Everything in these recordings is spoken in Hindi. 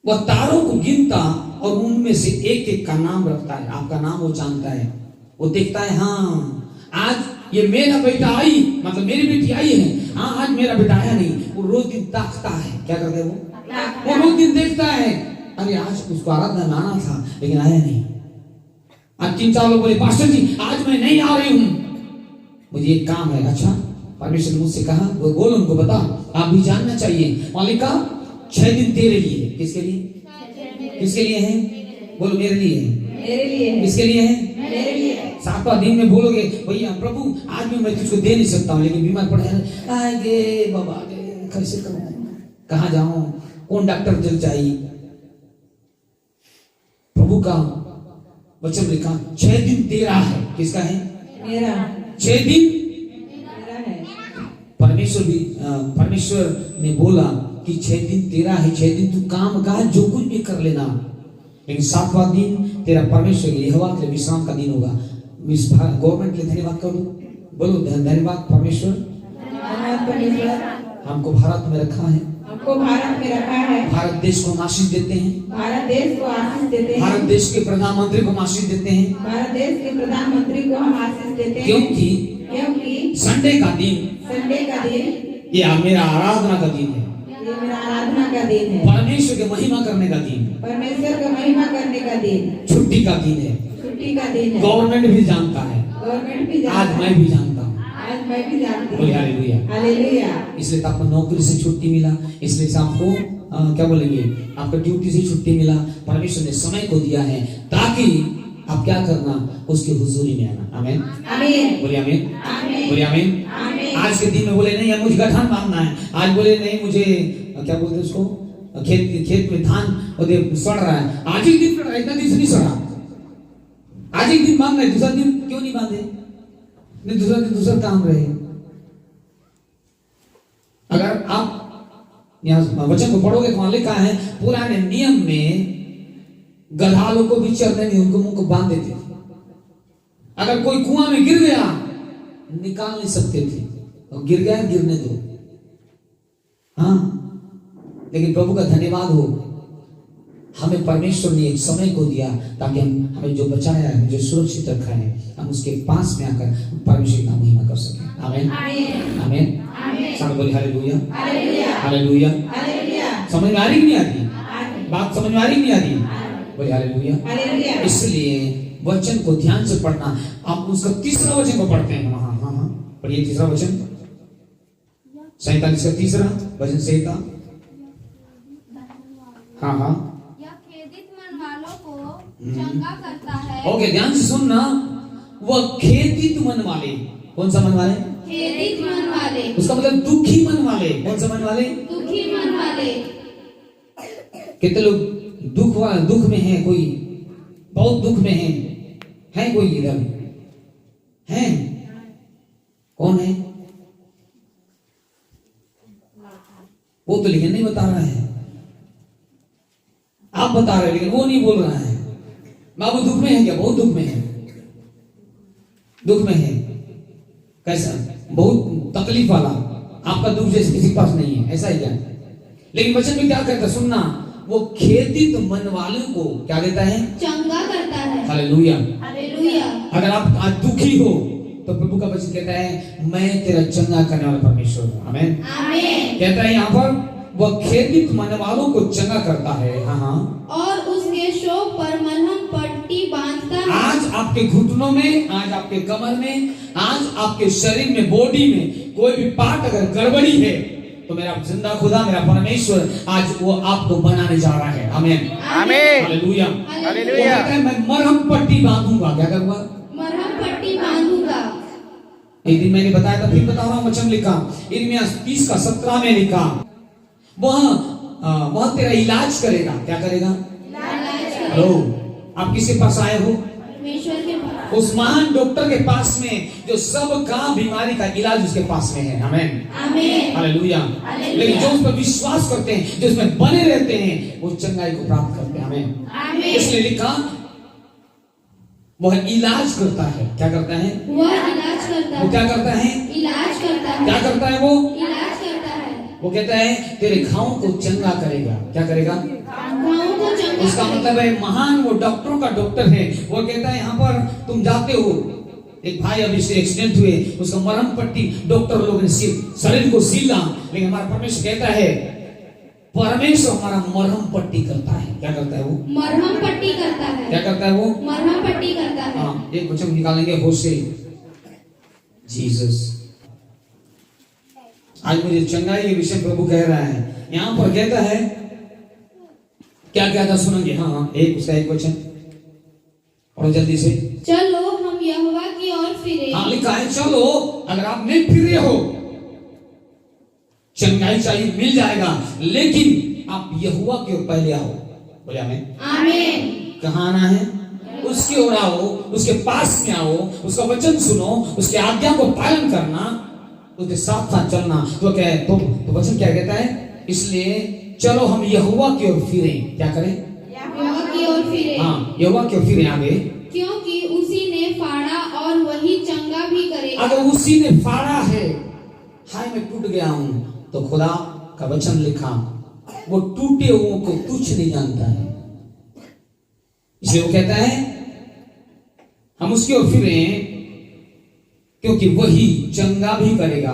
वह तारों को गिनता और उनमें से एक एक का नाम रखता है। आपका नाम वो जानता है, वो देखता है, हाँ आज ये मेरा बेटा आई, मतलब मेरी बेटी आई है, हाँ आज मेरा बेटा आया नहीं। वो रोज दिन ताकता है, क्या करता है वो रोज दिन देखता है, अरे आज उसको आराधना में आना था लेकिन आया नहीं। आज 3-4 लोग बोले पास्टर जी आज मैं नहीं आ रही हूँ, मुझे एक काम है। अच्छा, परमेश्वर ने मुझसे कहा, वो बोल उनको बता, आप भी जानना चाहिए। मालिक का 6 दिन तेरे लिए, किसके लिए? किसके लिए है? बोलो मेरे लिए है। मेरे लिए। किसके लिए है? मेरे लिए। 7वां दिन में बोलोगे भैया प्रभु आज भी मैं तुझको दे नहीं सकता हूँ, लेकिन बीमार पड़ आगे बाबा कैसे करूँ, कहाँ जाऊँ, कौन डॉक्टर जल चाहिए? प्रभु का वचन लिखा 6 दिन तेरा है। किसका है? मेरा। 6 दिन मेरा है। परमेश्वर ने बोला कि 6 दिन तेरा है, 6 दिन तू काम काज जो कुछ भी कर लेना, लेकिन 7वां दिन तेरा परमेश्वर यहोवा के विश्राम का दिन होगा। गवर्नमेंट के लिए धन्यवाद करो, बोलो धन्यवाद परमेश्वर, हमको भारत में रखा है, हमको भारत में रखा है। भारत देश को आशीष देते हैं, भारत देश को आशीष देते हैं, भारत देश के प्रधानमंत्री को आशीष देते हैं, भारत देश के प्रधानमंत्री को हम आशीष देते हैं, क्योंकि संडे का दिन ये मेरा आराधना का दिन है, ये मेरा आराधना का दिन है, परमेश्वर की महिमा करने का दिन, परमेश्वर का महिमा करने का दिन, छुट्टी का दिन है, छुट्टी का दिन है। गवर्नमेंट भी जानता है, गवर्नमेंट भी जानता आज है, मैं भी जानता हूँ, आज मैं भी जानती हूँ। Hallelujah, hallelujah. इसलिए तो आपको नौकरी से छुट्टी मिला, इसलिए से आपको क्या बोलेंगे, आपको ड्यूटी से छुट्टी मिला। परमेश्वर ने समय को दिया है ताकि आप क्या करना, उसकी हुजूरी में आना। आमीन, आमीन, बोलिए आमीन, आमीन, बोलिए आमीन। आमीन। आज के दिन में बोले नहीं मुझे गठान बांधना है, आज बोले नहीं मुझे क्या बोलते हैं उसको, खेत में धान सड़ रहा है, आज एक दिन इतना दिन से नहीं सड़ा, आज एक दिन बांधना है, दूसरा दिन क्यों नहीं बांधे? नहीं दूसरा दिन दूसरा काम रहे। अगर आप यहाँ वचन को पढ़ोगे तो वहां लिखा है पुराने नियम में गधालों को भी चरने नहीं, उनको मुंह को बांध देते थे। अगर कोई कुआं में गिर गया निकाल नहीं सकते थे, और गिर गया गिरने दो। हाँ, लेकिन प्रभु का धन्यवाद हो, हमें परमेश्वर ने एक समय को दिया ताकि हमें जो बचाया है, जो सुरक्षित रखा है, हम उसके पास में आकर परमेश्वर का महिमा कर सकें। आमीन, आमीन, सब बोले हालेलुया, हालेलुया। समझ में आ रही नहीं आती बात? समझ में आ रही नहीं आती? बोले हालेलुया। इसलिए वचन को ध्यान से पढ़ना। आप उसका 3रा वचन को पढ़ते हैं। हाँ हाँ हाँ, पढ़िए 3रा वचन, 47 का 3रा वचन से था। हाँ हाँ, खेदित मन वालों को चंगा करता है। ओके, ध्यान से सुनना। वह खेदित मन वाले, कौन सा मन वाले? खेदित मन वाले, उसका मतलब दुखी मन वाले। कौन सा मन वाले? दुखी मन वाले। कितने लोग दुख में है, कोई बहुत दुख में है कोई इधर है? कौन है वो? तो लेकिन नहीं बता रहा है, आप बता रहे लेकिन वो नहीं बोल रहा है। बाबू दुख में है क्या? बहुत दुख में है, दुख में है। कैसा? बहुत तकलीफ वाला। आपका दुख जैसे किसी के पास नहीं है, ऐसा ही क्या? लेकिन वचन में क्या कहता, सुनना, वो खेदित मन वालों को क्या देता है? चंगा करता है। Hallelujah, hallelujah. अगर आप आज दुखी हो तो प्रभु का वचन कहता है मैं तेरा चंगा करने वाला परमेश्वर हूँ। आमीन, आमीन। कहता है यहाँ पर वह खेदित मन वालों को चंगा करता है। हाँ हाँ, और उसके शोक पर मलहम पट्टी बांधता है। आज आपके घुटनों में, आज आपके कमर में, आज आपके शरीर में, बॉडी में कोई भी पार्ट अगर गड़बड़ी है तो मेरा जिंदा खुदा, मेरा परमेश्वर आज वो आपको बनाने जा रहा है। आमीन, आमीन, हालेलुया, हालेलुया। मैं मरहम पट्टी बांधूंगा। क्या करूंगा? मरहम पट्टी बांधूंगा। एक दिन मैंने बताया था, फिर बता रहा हूं, वचन लिखा यिर्मयाह 30 का 17 में लिखा, वह तेरा इलाज करेगा। क्या करेगा? हेलो, आप किसके पास आए हो? परमेश्वर के पास, उस महान डॉक्टर के पास में जो सब का बीमारी का इलाज उसके पास में है। आमीन, आमीन, हालेलुया। लेकिन जो उस पर विश्वास करते हैं, जो उसमें बने रहते हैं, वो चंगाई को प्राप्त करते हैं। आमीन, आमीन। इसलिए लिखा वह इलाज करता है। क्या करता है? वह इलाज करता है। वो क्या करता है? इलाज करता है। क्या करता है? वो इलाज करता है। वो कहता है तेरे घावों को चंगा करेगा। क्या करेगा? घावों उसका मतलब है महान, वो डॉक्टरों का डॉक्टर है। वो कहता है यहाँ पर तुम जाते हो, एक भाई अभी से एक्सीडेंट हुए, उसका मरहम पट्टी डॉक्टर लोग ने शरीर को सीला, लेकिन हमारा परमेश्वर कहता है, परमेश्वर हमारा मरहम पट्टी करता है। क्या करता है वो? मरहम पट्टी करता है। क्या करता है वो? मरहम पट्टी करता है। हाँ, एक वचन निकालेंगे होशे, जीसस। आज मुझे चंगाई के विषय प्रभु कह रहा है। यहाँ पर कहता है, क्या क्या था सुनेंगे? हाँ, एक वचन और जल्दी से, चलो हम यहोवा की ओर फिरे। हाँ, लिखा है चलो। अगर आप नहीं फिरे हो, चंगाई चाहिए, मिल जाएगा, लेकिन आप यहोवा की ओर पहले आओ। बोले आमीन। आमीन। कहाँ आना है? उसकी ओर आओ, उसके पास में आओ, उसका वचन सुनो, उसके आज्ञा को पालन करना, उसके साथ साथ चलना। तो क्या है? तो वचन क्या कहता है? इसलिए चलो हम यहोवा की ओर फिरे। क्या करें? यहोवा की ओर फिरे। हाँ, यहोवा की ओर फिरे। आगे, क्योंकि उसी ने फाड़ा और वही चंगा भी करेगा। अगर उसी ने फाड़ा है, हाय मैं टूट गया हूं, तो खुदा का वचन लिखा, वो टूटे हुओं को तुच्छ नहीं जानता है। इसलिए वो कहता है हम उसकी ओर फिरे, क्योंकि वही चंगा भी करेगा।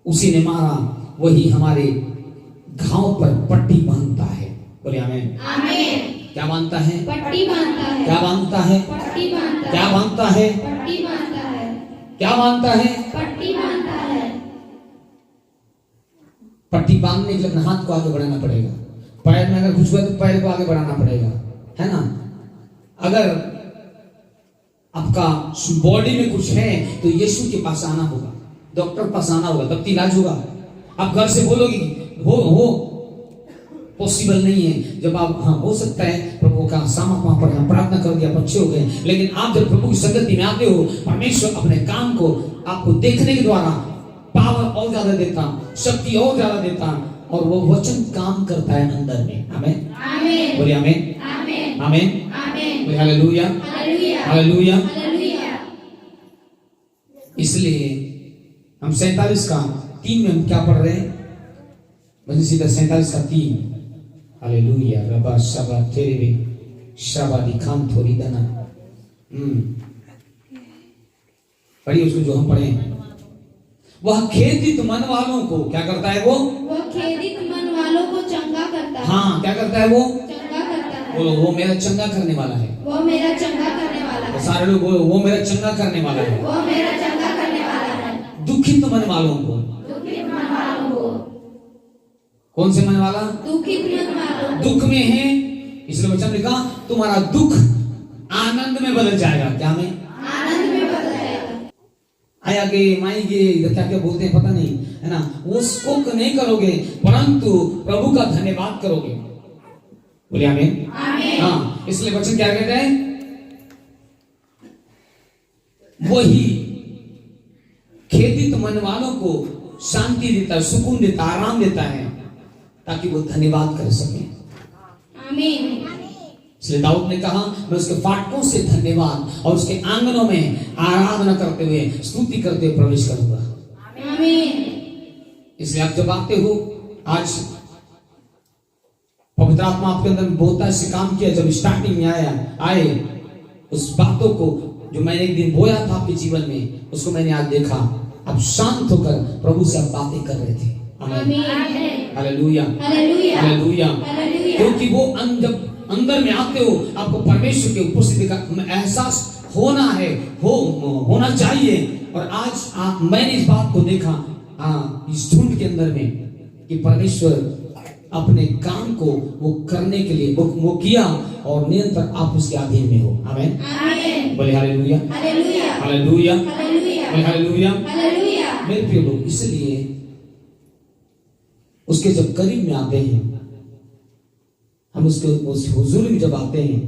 उसी ने मारा, वही हमारे घाव पर पट्टी बांधता है। बोले आमीन। आमीन। क्या बांधता है? पट्टी बांधता है। क्या बांधता है? पट्टी बांधता है। क्या बांधता है? पट्टी बांधता है। क्या बांधता है? पट्टी बांधता है। पट्टी बांधने के लिए अपने हाथ को आगे बढ़ाना पड़ेगा। पैर में अगर कुछ हुआ तो पैर को आगे बढ़ाना पड़ेगा, है ना? अगर आपका बॉडी में कुछ है तो यीशु के पास आना होगा, डॉक्टर के पास आना होगा, तब तो इलाज होगा। आप घर से बोलोगे हो पॉसिबल नहीं है। जब आप, हाँ हो सकता है प्रभु का सामर्थ वहां पर हम प्रार्थना कर दिया, अच्छे हो गए, लेकिन आप जब प्रभु की संगति में आते हो, परमेश्वर अपने काम को आपको देखने के द्वारा पावर और ज्यादा देता, शक्ति और ज्यादा देता, और वो वचन काम करता है अंदर में। आमीन। आमीन। बोलिए आमीन। आमीन। आमीन। आमीन। बोलिए हालेलुया। हालेलुया। हालेलुया। हालेलुया। इसलिए हम 47 का 3 में हम क्या पढ़ रहे हैं? मुझे सीधा 47 का 3। हालेलुया। रबा शबा तेरे शबा दिखान थोड़ी दना। पढ़िए उसको जो हम पढ़े। वह खेदित मन वालों को क्या करता है? वो खेदित मन वालों को चंगा करता है। हाँ, क्या करता है? वो चंगा करता है। बोलो, वो मेरा चंगा करने वाला है। वो मेरा चंगा करने वाला है। सारे लोग बोलो, वो मेरा चंगा करने वाला है। वो मेरा चंगा करने वाला है। दुखित मन वालों को, दुखित मन वालों को। कौन से मन वाला? दुखित मन वालों को। दुख में है, इसलिए वचन लिखा, तुम्हारा दुख आनंद में बदल जाएगा। क्या में? आनंद में बदल जाएगा। आया के माई के क्या क्या बोलते हैं पता नहीं, है ना? उसको नहीं करोगे, परंतु प्रभु का धन्यवाद करोगे। बोलिए आमीन। आमीन। हाँ, इसलिए वचन क्या कहते हैं? वही खेदित मन वालों को शांति देता है, सुकून देता है, आराम देता है, ताकि वो धन्यवाद कर सके। आमीन। इसलिए दाऊद ने कहा, मैं उसके फाटकों से धन्यवाद और उसके आंगनों में आराधना करते हुए, स्तुति करते हुए प्रवेश करूंगा। आमीन। इसलिए आप जब आते हो, आज पवित्र आत्मा आपके अंदर बहुत ऐसे काम किया। जब स्टार्टिंग में आए उस बातों को जो मैंने एक दिन बोया था आपके जीवन में, उसको मैंने आज देखा। आप शांत होकर प्रभु से आप बातें कर रहे थे। आमीन। हालेलुया। हालेलुया। हालेलुया। हालेलुया। क्योंकि वो जब अंदर में आते हो, आपको परमेश्वर के उपस्थिति का एहसास होना है, होना चाहिए। और आज मैंने इस बात को देखा, इस झुंड के अंदर में, कि परमेश्वर अपने काम को वो करने के लिए वो किया, और निरंतर आप उसके अधीन में हो। आमीन। आमीन। बोले हालेलुया। हालेलुया। हालेलुया। हालेलुया। बोले हालेलुया। हालेलुया। मेरे प्रिय लोग, इसलिए उसके जब करीब में आते हैं, हम उसके उस हुजूर में जब आते हैं,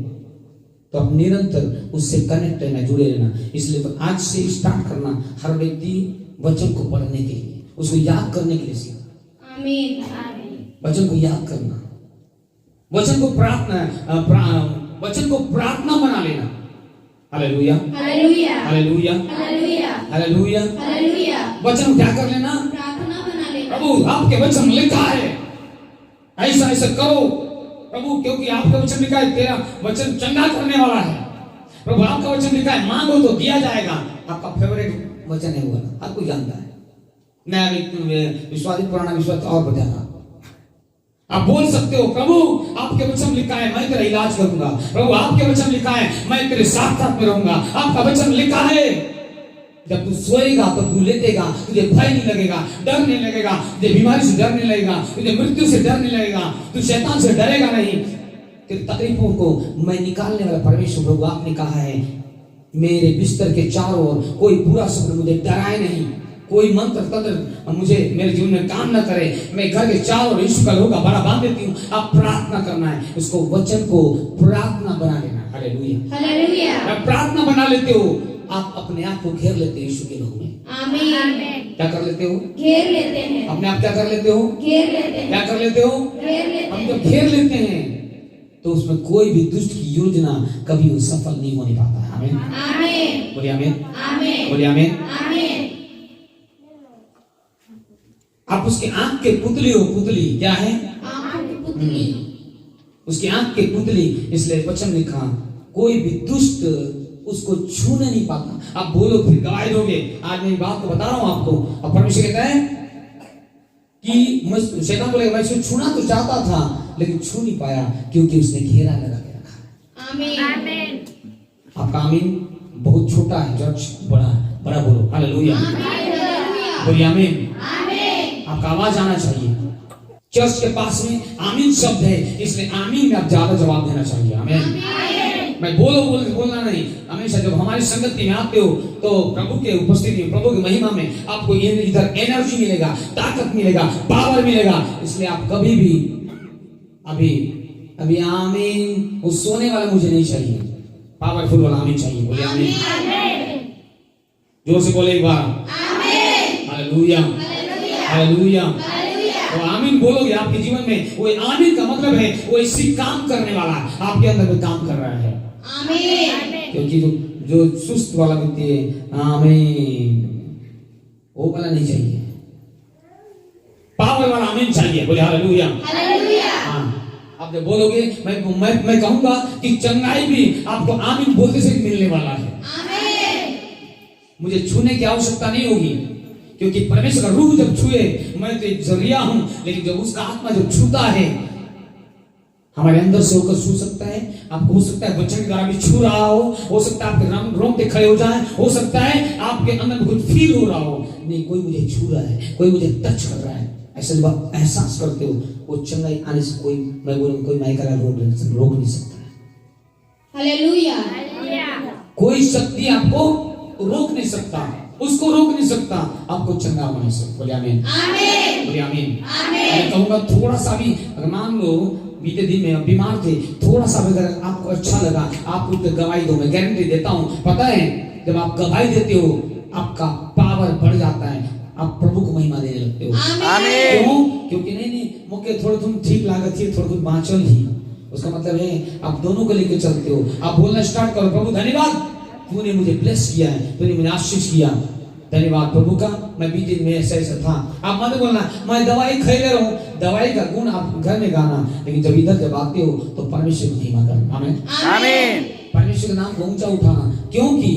तो आप निरंतर उससे कनेक्ट रहना, जुड़े रहना। इसलिए आज से स्टार्ट करना, हर व्यक्ति वचन को पढ़ने के लिए, उसको याद करने के लिए सीखना। आमीन। वचन को याद करना, वचन को प्रार्थना बना लेना। Hallelujah. Hallelujah. Hallelujah. Hallelujah. Hallelujah. Hallelujah. वचन क्या कर लेना? प्रार्थना बना लेना। प्रभु आपके वचन लिखा है, ऐसा ऐसा करो, प्रभु, क्योंकि आपका वचन लिखा है तेरा वचन चंगा करने वाला है। प्रभु, आपका वचन लिखा है मांगो तो दिया जाएगा। आपका फेवरेट वचन है वो, हर कोई जानता है। नया विश्वास, पुराना विश्वास और बताना। आप बोल सकते हो प्रभु, आपके वचन लिखा है मैं तेरा इलाज करूंगा। प्रभु, आपके वचन लिखा है मैं तेरे साथ साथ में रहूंगा। आपका वचन लिखा है जब तू सोएगा तो तू लेटेगा, तुझे भय नहीं लगेगा, डर नहीं लगेगा, तुझे बीमारी से डर नहीं लगेगा, तुझे मृत्यु से डर नहीं लगेगा, तू शैतान से डरेगा नहीं। तेरी तकलीफों को मैं निकालने वाला परमेश्वर प्रभु, आपने कहा है मेरे बिस्तर के चारों ओर कोई बुरा शब्द मुझे डराए नहीं, कोई मंत्र तंत्र मुझे मेरे जीवन में काम न करे। मैं घर के चारों ओर यीशु का लोहा बड़ा बांध देती हूँ। आप प्रार्थना करना है, उसको वचन को प्रार्थना बना लेना। Hallelujah, hallelujah. प्रार्थना बना लेते हो, आप अपने आप को घेर लेते हो यीशु के लोग में। आमीन। क्या कर लेते हो? घेर लेते हैं। अपने आप क्या कर लेते हो? घेर लेते हैं। क्या कर लेते हो? घेर लेते हम हैं। जब घेर लेते हैं तो उसमें कोई भी दुष्ट की योजना कभी वो सफल नहीं होने पाता है। आमीन, आमीन। बोलिए आमीन, आमीन। बोलिए आमीन। आमीन। आप उसके आंख के पुतली हो। पुतली क्या है? आंखों की पुतली। उसकी आंख के पुतली, इसलिए वचन लिखा कोई भी दुष्ट उसको छूने नहीं पाता। आप बोलो फिर गवाही दोगे। आज मैं बात को बता रहा हूं आपको। और परमेश्वर कहता है कि शैतान बोलेगा मैं इसको छूना तो चाहता था लेकिन छू नहीं पाया क्योंकि उसने घेरा लगा के रखा। आमीन। आमीन। आपका आमीन बहुत छोटा है, जज बड़ा बड़ा बोलो। हालेलुया, बोलिए आमीन। आपका आवाज आना चाहिए। चर्च के पास में आमीन शब्द है, इसलिए आमीन में आप ज्यादा जवाब देना चाहिए। आमीन। मैं बोलना नहीं। हमेशा जब हमारी संगति में आते हो तो प्रभु के उपस्थिति में, प्रभु की महिमा में आपको इधर एनर्जी मिलेगा, ताकत मिलेगा, पावर मिलेगा। इसलिए आप कभी भी अभी आमीन वो सोने वाला मुझे नहीं चाहिए, पावरफुल वाला आमीन चाहिए। बोले आमीन, जोर से बोले एक बार। Hallelujah, hallelujah. तो आमीन बोलोगे आपके जीवन में, वो आमीन का मतलब है वो इसी काम करने वाला आपके अंदर में काम कर रहा है। आमीन। क्योंकि जो सुस्त वाला व्यक्ति है आमीन वो वाला नहीं चाहिए, पावर वाला आमीन चाहिए। बोले हालेलुया, हालेलुया। हाँ, आप जब बोलोगे मैं कहूंगा कि चंगाई भी आपको आमीन बोलते से मिलने वाला है। आमीन। मुझे छूने की आवश्यकता नहीं होगी क्योंकि परमेश्वर का रूह जब छुए, मैं तो एक जरिया हूं, लेकिन जब उसका आत्मा जब छूता है हमारे अंदर से होकर छू सकता है। आपको हो सकता है वचन के द्वारा भी छू रहा हो सकता है आपके रोंगटे खड़े हो जाए, हो सकता है आपके अंदर कुछ फील हो रहा हो, नहीं कोई मुझे छू रहा है, कोई मुझे टच कर रहा है। ऐसा जब आप एहसास करते हो वो चंगाई आने से कोई माइका रोक नहीं सकता। हालेलुया। कोई शक्ति आपको रोक नहीं सकता, उसको रोक नहीं सकता, आपको चंगा होने से। बोले आमीन, आमीन। बोले आमीन। आमीन। मैं कहूंगा थोड़ा सा भी, अगर मान लो बीते दिन में बीमार थे, थोड़ा सा भी अगर आपको अच्छा लगा, आप उठ गवाही दो। मैं गारंटी देता हूं, पता है जब आप गवाही देते हो आपका पावर बढ़ जाता है, आप प्रभु को महिमा देने लगते हो। आमीन। क्यों? क्योंकि नहीं मौके थोड़े तुम ठीक लागत थी, थोड़ा तुम बाँचल ही, उसका मतलब है आप दोनों को लेकर चलते हो। आप बोलना स्टार्ट करो, प्रभु धन्यवाद तूने मुझे ब्लेस किया है, तूने मुझे आशीष किया, धन्यवाद प्रभु का। मैं बीते में ऐसा था। आप मत बोलना मैं दवाई खा ले रहा हूँ, दवाई का गुण आप घर में गाना, लेकिन जब आते हो तो परमेश्वर की महिमा करना। आमीन, आमीन। परमेश्वर के नाम को ऊंचा उठाना, क्योंकि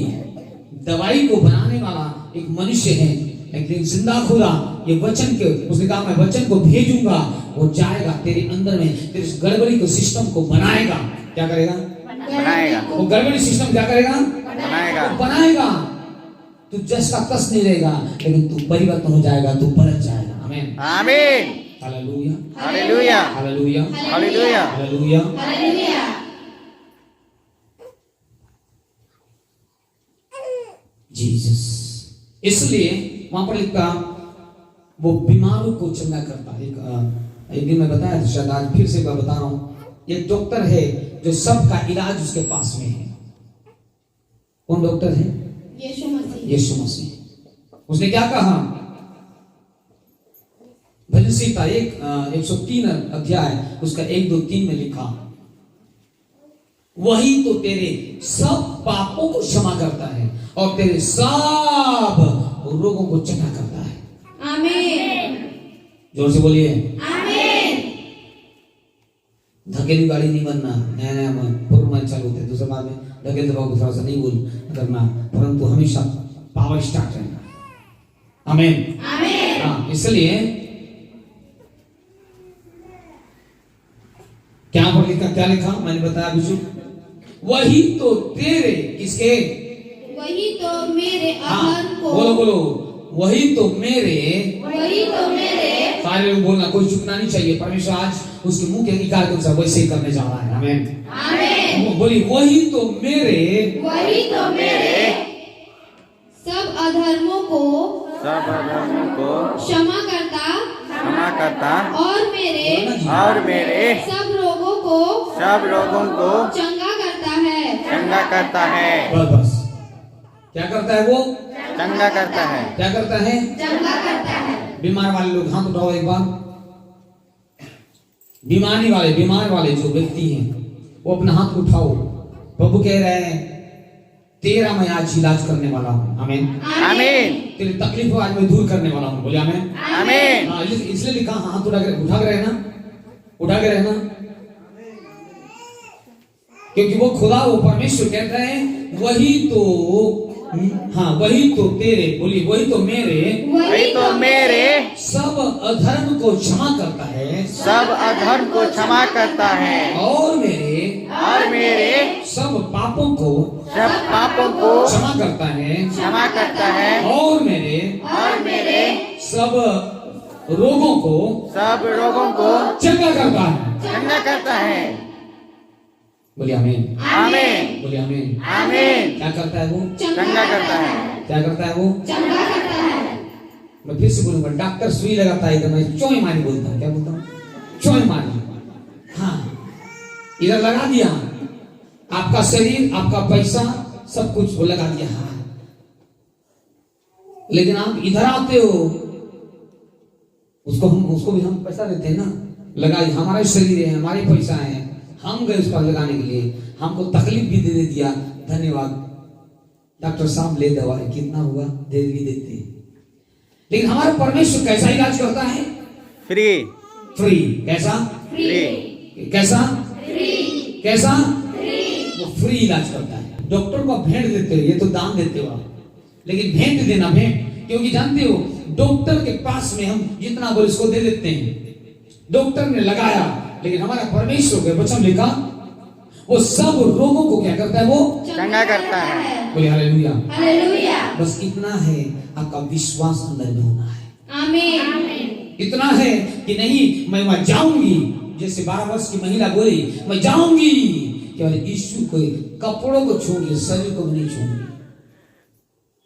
दवाई को बनाने वाला एक मनुष्य है, लेकिन जिंदा खुदा ये वचन के, उसने कहा मैं वचन को भेजूंगा, वो जाएगा तेरे अंदर में, तेरे गड़बड़ी को सिस्टम को बनाएगा। क्या करेगा? बनाएगा। वो गड़बड़ी सिस्टम क्या करेगा? बनाएगा। तू जस का तस नहीं रहेगा, लेकिन तू परिवर्तन हो जाएगा, तू बदल जाएगा। आमीन, आमीन। Hallelujah, hallelujah, hallelujah, hallelujah, hallelujah. Hallelujah. Jesus. इसलिए वहां पर लिखा वो बीमारों को चंगा करता है। एक दिन मैं बताया था, शायद आज फिर से मैं बता रहा हूं। एक डॉक्टर है जो सबका इलाज उसके पास में है। कौन डॉक्टर है? यीशु मसीह। यीशु मसीह। उसने क्या कहा? भजन संहिता 103 अध्याय उसका 1, 2, 3 में लिखा, वही तो तेरे सब पापों को क्षमा करता है और तेरे सब रोगों को चंगा करता है। आमीन। जोर से बोलिए आमीन। धकेली गाड़ी नहीं बनना, नया नया पूर्व में चालू होते, दूसरे बार में धकेल दबाओ थोड़ा सा नहीं बोल करना, परंतु हमेशा पावर स्टार्ट रहना। आमीन। हाँ, इसलिए क्या पर लिखा, क्या लिखा मैंने बताया अभी, वही तो तेरे, किसके, वही तो मेरे हाँ अधर्म को, बोलो बोलो, वही तो मेरे, वही तो मेरे, सारे लोग बोलना, कोई चुपना नहीं चाहिए। परमेश्वर आज उसके मुंह के निकाल के उनसे वैसे ही करने जा रहा है। आमीन। आमीन। बोली वही तो मेरे, वही तो मेरे सब अधर्मों को क्षमा करता और मेरे सब रोगों को चंगा करता है। बस क्या करता है वो, चंगा करता है। क्या करता है, चंगा करता है। बीमार वाले लोग हाथ उठाओ एक बार। बीमार वाले जो व्यक्ति हैं वो अपना हाथ उठाओ। प्रभु कह रहे हैं तेरा मैं आज इलाज करने वाला हूँ। आमीन। आमीन। तेरी तकलीफ को आज मैं दूर करने वाला हूँ। बोले आमीन। आमीन। हाँ, इसलिए लिखा हाथ उठा के रहना, उठा के रहना, क्योंकि वो खुदा, वो परमेश्वर कहता है वही तो, हाँ वही तो तेरे, बोलिए वही तो मेरे सब अधर्म को क्षमा करता है, सब अधर्म को क्षमा करता है और मेरे सब पापों को क्षमा करता है और मेरे सब रोगों को चंगा करता है। बोलिए आमीन। बोलिए आमीन। क्या करता है वो, चंगा करता है। क्या करता है वो, चंगा करता है। मैं फिर से बोलूंगा, डॉक्टर सुई लगाता है इधर, मैं चोई मारी बोलता हूँ। क्या बोलता हूँ, चोई मारी। हाँ, इधर लगा दिया, आपका शरीर, आपका पैसा, सब कुछ वो लगा दिया। हाँ, लेकिन आप इधर आते हो, उसको भी हम पैसा देते हैं ना, लगा, हमारा शरीर है, हमारे पैसा है, हम गए उस पर लगाने के लिए, हमको तकलीफ भी दे दिया, धन्यवाद डॉक्टर साहब, ले दवा है, कितना हुआ दे भी देते हैं। लेकिन हमारा परमेश्वर कैसा इलाज करता है, फ्री। कैसा, वो फ्री इलाज करता है। डॉक्टर को भेंट देते हो, ये तो दान देते हो आप, लेकिन भेंट देना, भेंट, क्योंकि जानते हो डॉक्टर के पास में हम जितना बोले उसको दे देते हैं, डॉक्टर ने लगाया, लेकिन हमारा परमेश्वर के वचन लिखा वो सब रोगों को क्या करता है, वो चंगा करता है। बोले हालेलुया। बस इतना है, आपका विश्वास अंदर में होना है। आमीन। इतना है कि नहीं मैं वहां जाऊंगी, जैसे 12 वर्ष की महिला बोली मैं जाऊंगी, केवल यीशु को कपड़ों को छूंगी, शरीर को नहीं छूंगी।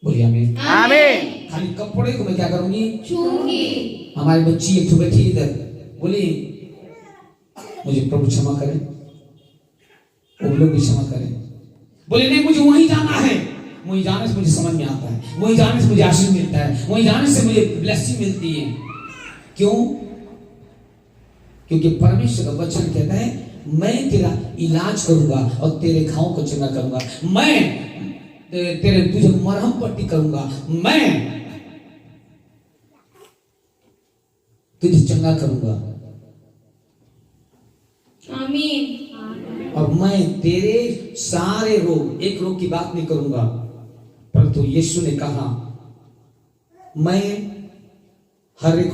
बोलिए आमीन। खाली कपड़े को मैं क्या करूंगी, छूंगी। हमारी बच्ची एक बैठी इधर, बोली मुझे प्रभु क्षमा करें, वो लोग भी क्षमा करें। बोले नहीं मुझे वहीं जाना है, वहीं जाने से मुझे समझ में आता है, वहीं जाने से मुझे आशीष मिलता है, वहीं जाने से मुझे ब्लेसिंग मिलती है। क्यों? क्योंकि परमेश्वर का वचन कहता है मैं तेरा इलाज करूंगा और तेरे घावों को चंगा करूंगा, मैं तुझे मरहम पट्टी करूंगा, मैं तुझे चंगा करूंगा। आमीन। और मैं तेरे सारे रोग, एक रोग की बात नहीं करूंगा, परंतु यीशु ने कहा मैं हर एक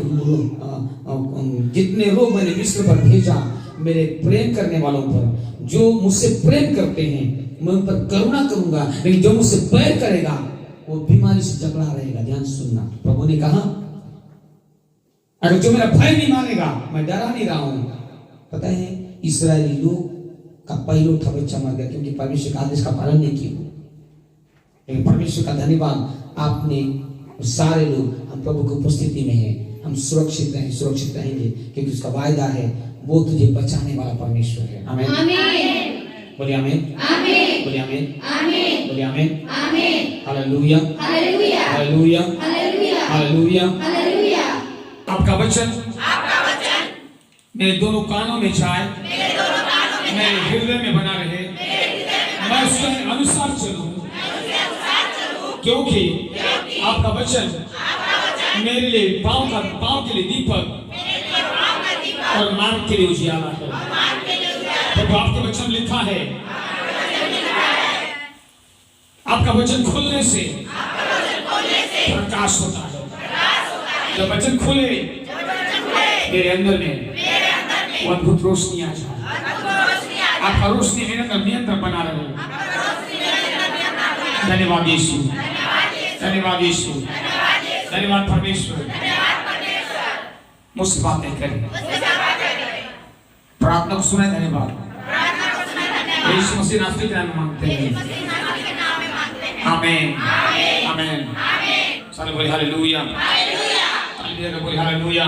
जितने रोग मैंने विश्व पर भेजा मेरे प्रेम करने वालों पर, जो मुझसे प्रेम करते हैं मैं उन पर करुणा करूंगा, लेकिन जो मुझसे बैर करेगा वो बीमारी से जकड़ा रहेगा। ध्यान सुनना, प्रभु ने कहा अगर जो मेरा भय नहीं मानेगा, मैं डरा नहीं रहा हूं। पता है इस्राएली लोग का पहला उठा बच्चा मर गया क्योंकि परमेश्वर का आदेश का पालन नहीं किया। लेकिन परमेश्वर का धन्यवाद, आपने सारे लोग हम प्रभु की उपस्थिति में हैं, हम सुरक्षित रहेंगे क्योंकि उसका वायदा है वो तुझे बचाने वाला परमेश्वर है। आमीन। बोलिए आमीन। बोलिए आमीन। बोलिए आमीन। हालेलुया। हालेलुया। आपका वचन मेरे दोनों कानों में जाए, मेरे हृदय में बना रहे, मैं उसके अनुसार चलूं, क्योंकि आपका वचन मेरे लिए पांव के लिए दीपक और मार्ग के लिए उजियाला है। जब आपके वचन लिखा है, आपका वचन खुलने से प्रकाश होता है। जब वचन खुले मेरे अंदर में वो अद्भुत रोशनी आ जाए। आपका रोशनी मेरे अंदर नियंत्रण बना रहे। धन्यवाद यीशु, धन्यवाद यीशु, धन्यवाद परमेश्वर। मुझसे बातें करें, प्रार्थना को सुने। धन्यवाद यीशु मसीह नाम के नाम में मांगते हैं। आमीन, आमीन। सारे बोले हालेलुया, हालेलुया, बोले हालेलुया।